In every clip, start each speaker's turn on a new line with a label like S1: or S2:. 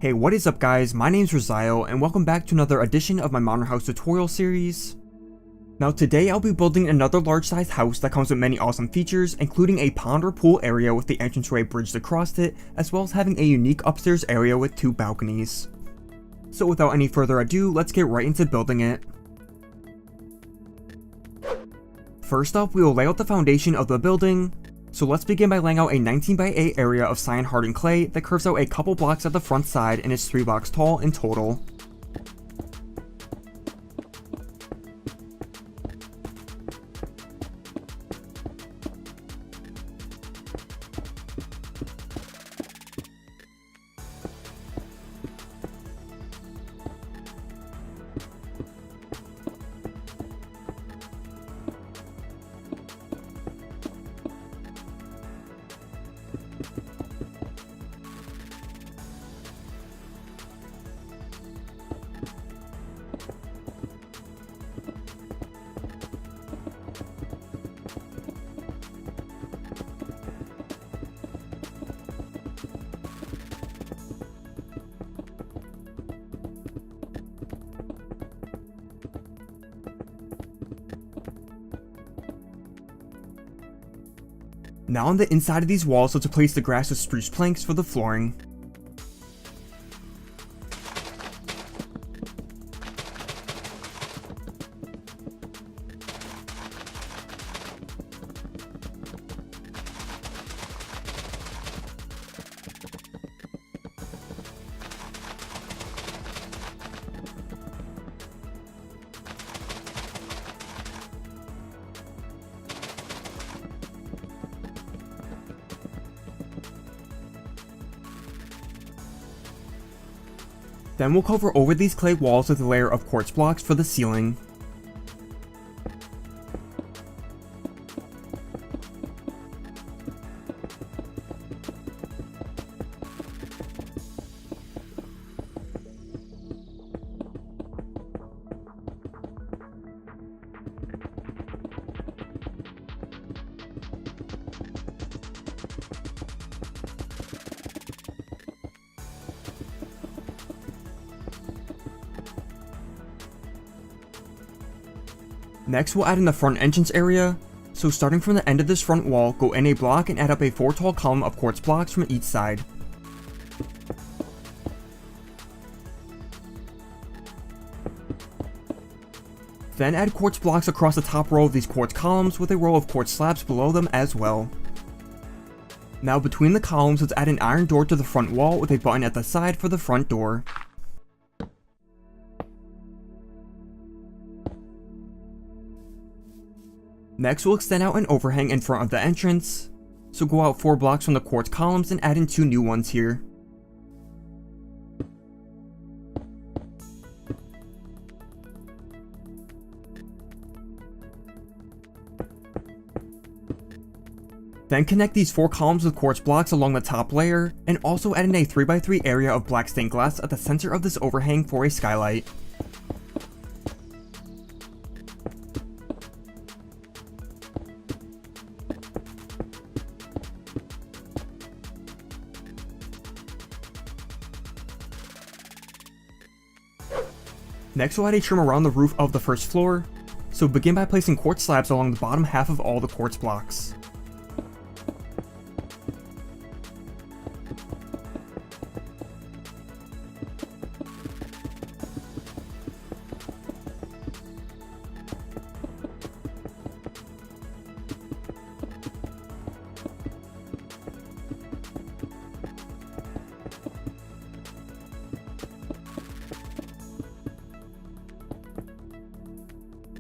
S1: Hey, what is up guys, my name's Rizzial, and welcome back to another edition of my Modern House tutorial series. Now today I'll be building another large sized house that comes with many awesome features, including a pond or pool area with the entranceway bridged across it, as well as having a unique upstairs area with 2 balconies. So without any further ado, let's get right into building it. First up, we will lay out the foundation of the building. So let's begin by laying out a 19x8 area of cyan hardened clay that curves out a couple blocks at the front side and is 3 blocks tall in total. Now on the inside of these walls, let's replace the grass with spruce planks for the flooring. Then we'll cover over these clay walls with a layer of quartz blocks for the ceiling. Next, we'll add in the front entrance area. So starting from the end of this front wall, go in a block and add up a 4 tall column of quartz blocks from each side. Then add quartz blocks across the top row of these quartz columns with a row of quartz slabs below them as well. Now between the columns, let's add an iron door to the front wall with a button at the side for the front door. Next, we'll extend out an overhang in front of the entrance. So go out 4 blocks from the quartz columns and add in 2 new ones here. Then connect these 4 columns with quartz blocks along the top layer, and also add in a 3x3 area of black stained glass at the center of this overhang for a skylight. Next, we'll add a trim around the roof of the first floor, so begin by placing quartz slabs along the bottom half of all the quartz blocks.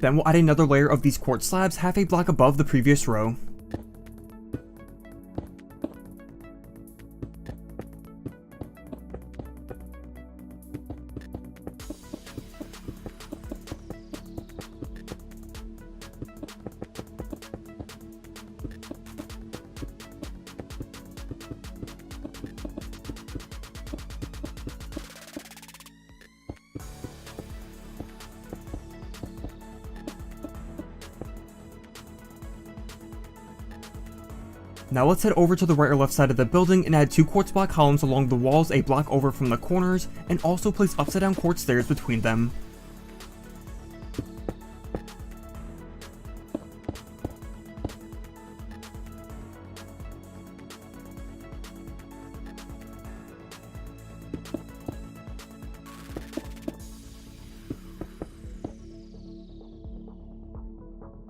S1: Then we'll add another layer of these quartz slabs half a block above the previous row. Now let's head over to the right or left side of the building and add 2 quartz block columns along the walls a block over from the corners, and also place upside down quartz stairs between them.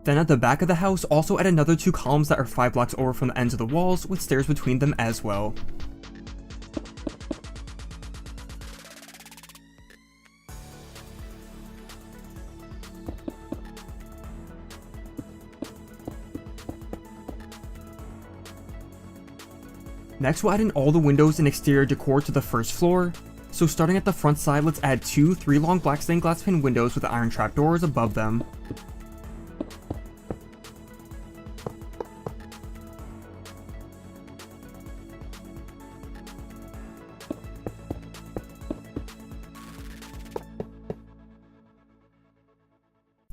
S1: Then at the back of the house, also add another 2 columns that are 5 blocks over from the ends of the walls, with stairs between them as well. Next we'll add in all the windows and exterior decor to the first floor. So starting at the front side, let's add 2 3-long black stained glass pane windows with iron trapdoors above them.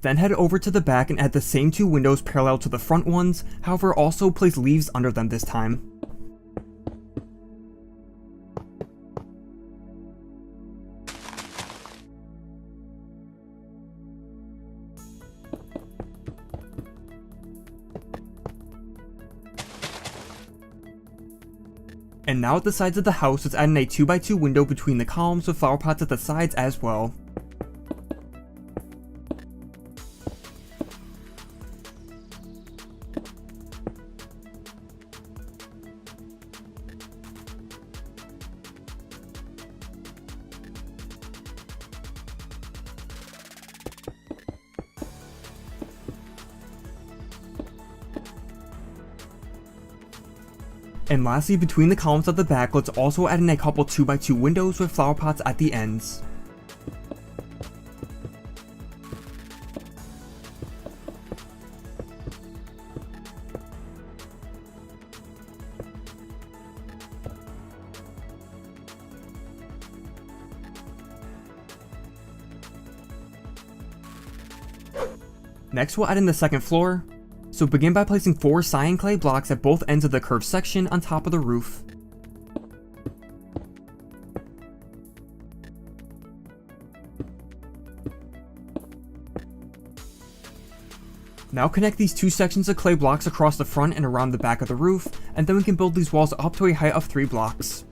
S1: Then head over to the back and add the same 2 windows parallel to the front ones, however also place leaves under them this time. And now at the sides of the house, let's add in a 2x2 window between the columns with flower pots at the sides as well. And lastly, between the columns at the back, let's also add in a couple 2x2 windows with flower pots at the ends. Next we'll add in the second floor. So begin by placing 4 cyan clay blocks at both ends of the curved section on top of the roof. Now connect these 2 sections of clay blocks across the front and around the back of the roof, and then we can build these walls up to a height of 3 blocks.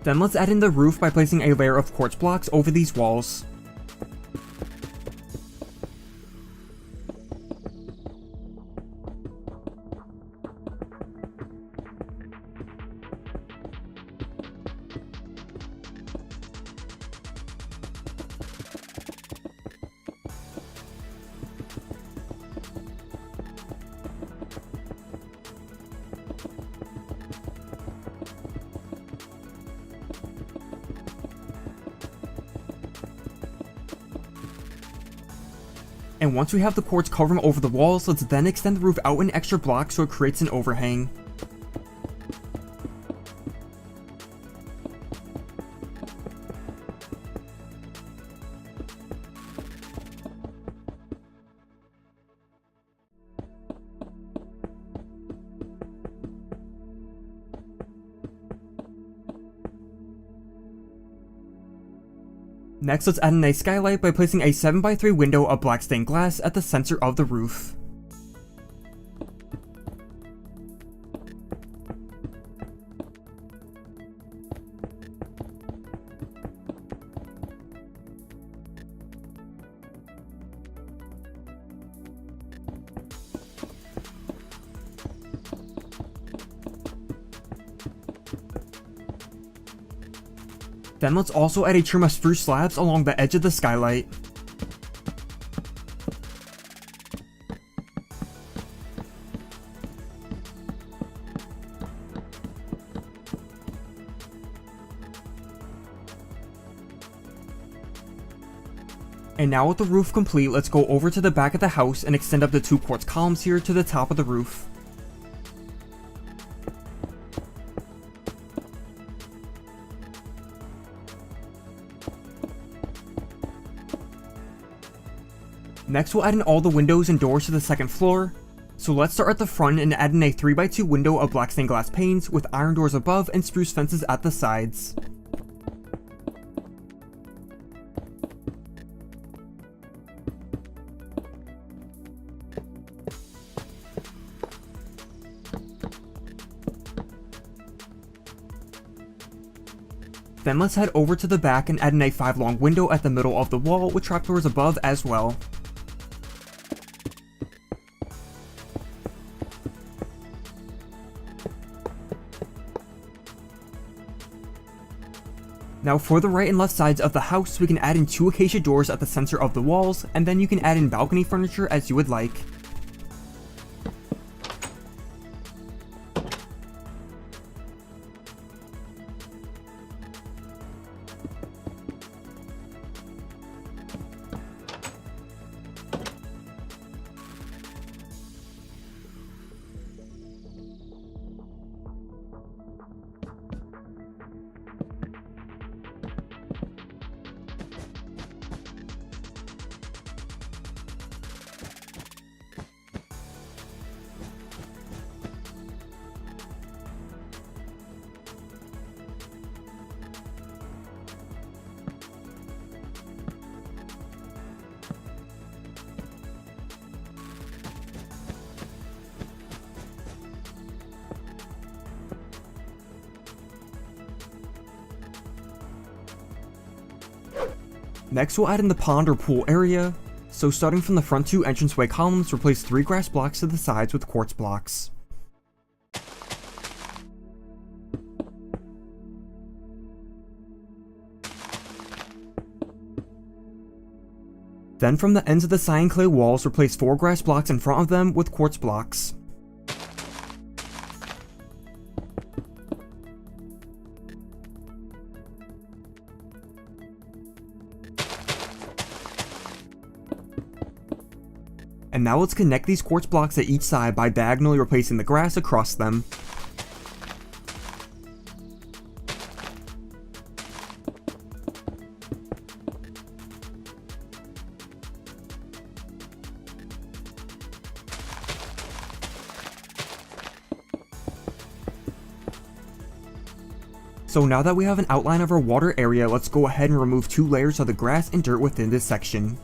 S1: Then let's add in the roof by placing a layer of quartz blocks over these walls. And once we have the quartz covering over the walls, let's then extend the roof out an extra block so it creates an overhang. Next, let's add in a skylight by placing a 7x3 window of black stained glass at the center of the roof. Then let's also add a trim of spruce slabs along the edge of the skylight. And now with the roof complete, let's go over to the back of the house and extend up the 2 quartz columns here to the top of the roof. Next we'll add in all the windows and doors to the second floor. So let's start at the front and add in a 3x2 window of black stained glass panes with iron doors above and spruce fences at the sides. Then let's head over to the back and add in a 5 long window at the middle of the wall with trapdoors above as well. Now for the right and left sides of the house, we can add in 2 acacia doors at the center of the walls, and then you can add in balcony furniture as you would like. Next we'll add in the pond or pool area. So starting from the front 2 entranceway columns, replace 3 grass blocks to the sides with quartz blocks. Then from the ends of the cyan clay walls, replace 4 grass blocks in front of them with quartz blocks. And now let's connect these quartz blocks at each side by diagonally replacing the grass across them. So now that we have an outline of our water area, let's go ahead and remove 2 layers of the grass and dirt within this section.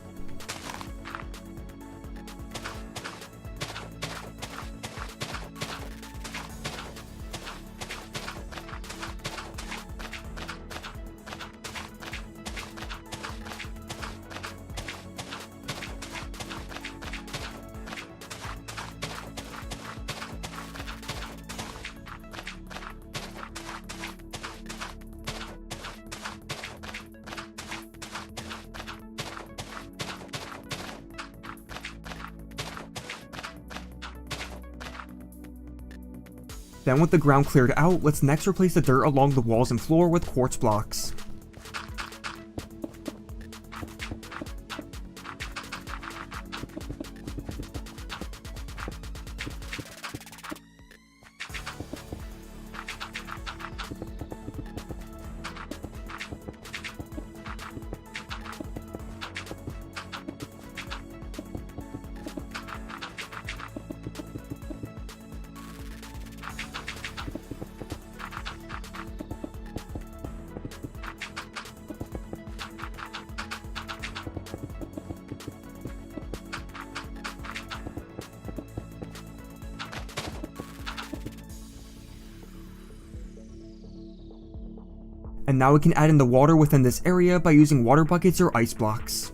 S1: Then with the ground cleared out, let's next replace the dirt along the walls and floor with quartz blocks. And now we can add in the water within this area by using water buckets or ice blocks.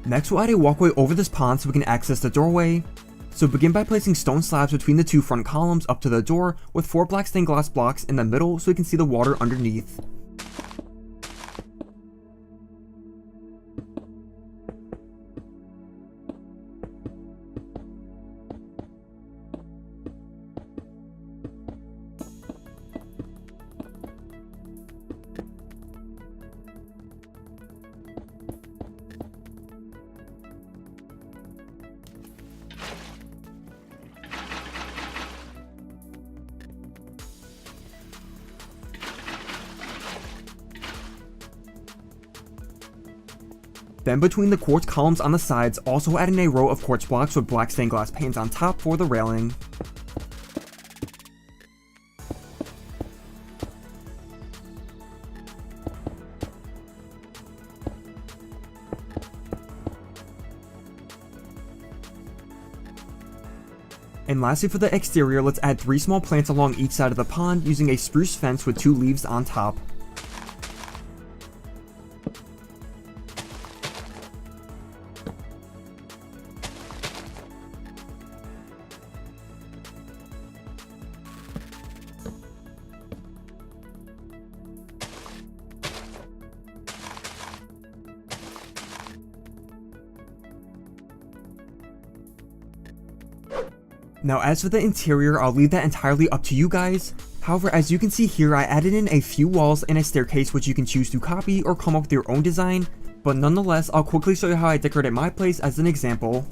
S1: Next we'll add a walkway over this pond so we can access the doorway. So begin by placing stone slabs between the 2 front columns up to the door with 4 black stained glass blocks in the middle so we can see the water underneath. Then between the quartz columns on the sides, also add in a row of quartz blocks with black stained glass panes on top for the railing. And lastly for the exterior, let's add 3 small plants along each side of the pond using a spruce fence with 2 leaves on top. Now as for the interior, I'll leave that entirely up to you guys. However, as you can see here, I added in a few walls and a staircase which you can choose to copy or come up with your own design, but nonetheless, I'll quickly show you how I decorated my place as an example.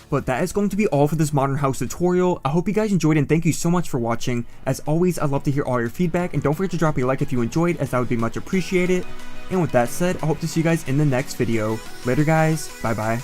S1: But that is going to be all for this modern house tutorial. I hope you guys enjoyed and thank you so much for watching. As always, I'd love to hear all your feedback and don't forget to drop a like if you enjoyed, as that would be much appreciated. And with that said, I hope to see you guys in the next video. Later guys, bye bye.